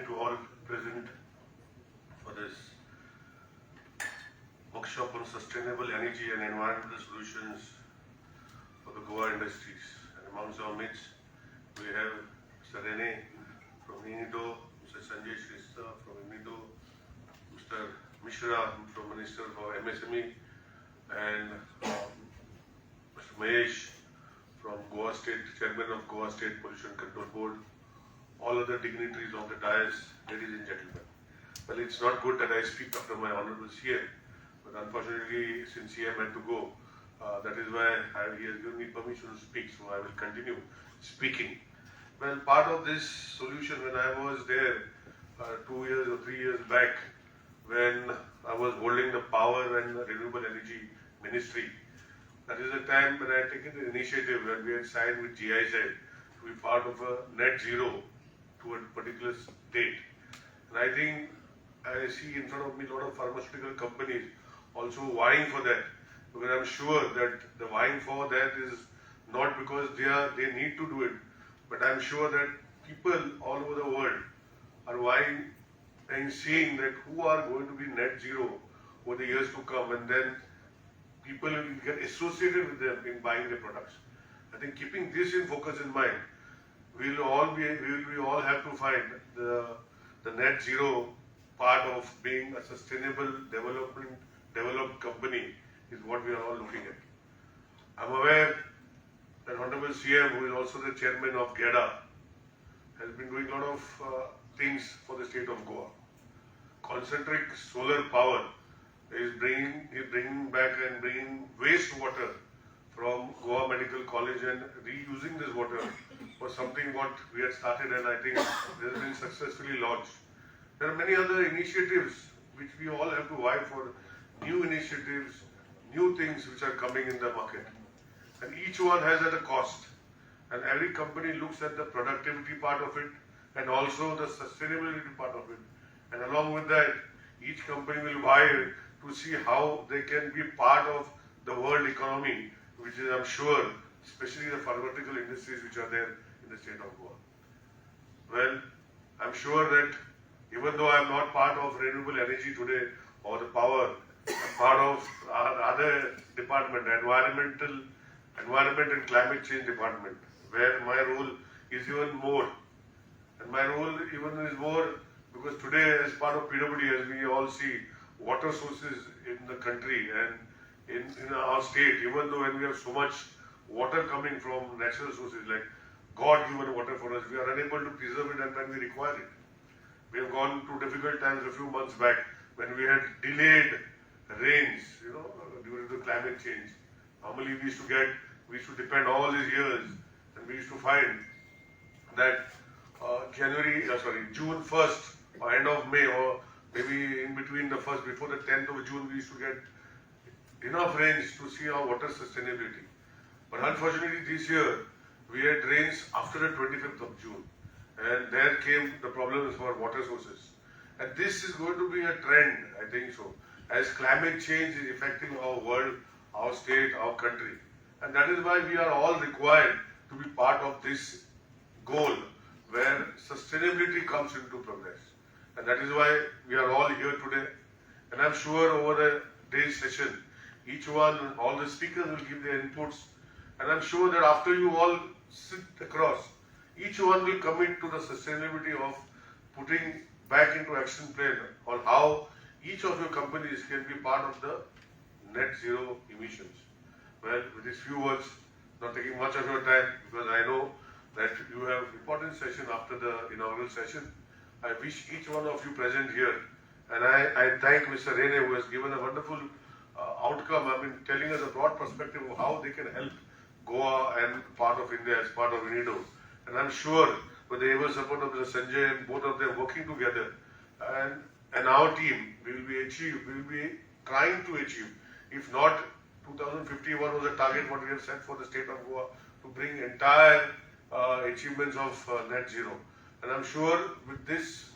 evening to all present for this workshop on sustainable energy and environmental solutions for the Goa industries. And amongst our midst, we have Mr. Rene from UNIDO, Mr. Sanjay Shrestha from UNIDO, Mr. Mishra from Minister for MSME, and Mr. Mahesh from Goa State, Chairman of Goa State Pollution Control Board, all other dignitaries on the dais, ladies and gentlemen. Well, it's not good that I speak after my Honorable CM, but unfortunately, since CM had to go, that is why he has given me permission to speak, so I will continue speaking. Well, part of this solution, when I was there 2 years or 3 years back, when I was holding the Power and Renewable Energy Ministry, that is the time when I had taken the initiative when we had signed with GIZ to be part of a net zero to a particular date. And I think I see in front of me a lot of pharmaceutical companies also vying for that, because I'm sure that the vying for that is not because they need to do it, but I'm sure that people all over the world are vying and seeing that who are going to be net zero over the years to come, and then people will get associated with them in buying their products. I think keeping this in focus in mind, we will all have to find the net zero part of being a sustainable developed company is what we are all looking at. I'm aware that Honorable CM, who is also the chairman of GEDA, has been doing a lot of things for the state of Goa. Concentric solar power is bringing back and bringing wastewater from Goa Medical College and reusing this water for something what we had started, and I think this has been successfully launched. There are many other initiatives which we all have to vie for, new initiatives, new things which are coming in the market. And each one has at a cost. And every company looks at the productivity part of it and also the sustainability part of it. And along with that, each company will vie to see how they can be part of the world economy, which is, I'm sure, especially the pharmaceutical industries which are there in the state of Goa. Well, I'm sure that even though I'm not part of renewable energy today or the power, I'm part of other department, environment and climate change department, where my role is even more. And my role even is more because today, as part of PWD, as we all see, water sources in the country and in our state, even though when we have so much water coming from natural sources like God-given water for us, we are unable to preserve it and when we require it. We have gone through difficult times a few months back when we had delayed rains, due to climate change. Normally we used to depend all these years, and we used to find that June 1st or end of May, or maybe in between the 1st, before the 10th of June, we used to get enough rains to see our water sustainability. But unfortunately this year, we had rains after the 25th of June. And there came the problems for water sources. And this is going to be a trend, I think so, as climate change is affecting our world, our state, our country. And that is why we are all required to be part of this goal where sustainability comes into progress. And that is why we are all here today. And I'm sure over the day's session, each one, all the speakers will give their inputs. And I'm sure that after you all sit across, each one will commit to the sustainability of putting back into action plan on how each of your companies can be part of the net zero emissions. Well, with these few words, not taking much of your time, because I know that you have important session after the inaugural session. I wish each one of you present here, and I thank Mr. Rene, who has given a wonderful outcome. I mean, telling us a broad perspective of how they can help Goa and part of India as part of UNIDO. And I'm sure with the able support of Mr. Sanjay and both of them working together, and our team, we will be trying to achieve. If not, 2051 was the target what we have set for the state of Goa to bring entire achievements of net zero. And I'm sure with this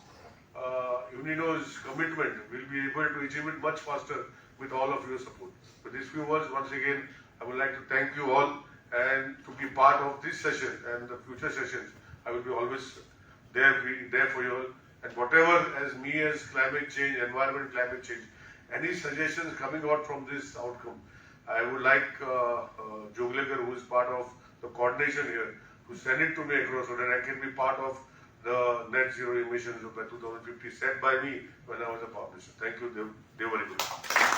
UNIDO's commitment, we'll be able to achieve it much faster with all of your support. With these few words, once again, I would like to thank you all, and to be part of this session and the future sessions. I will be always there for you all. And whatever as me as climate change, environment climate change, any suggestions coming out from this outcome, I would like Joglekar, who is part of the coordination here, to send it to me across so that I can be part of the net zero emissions by 2050 set by me when I was a publisher. Thank you, Dev. They were very good.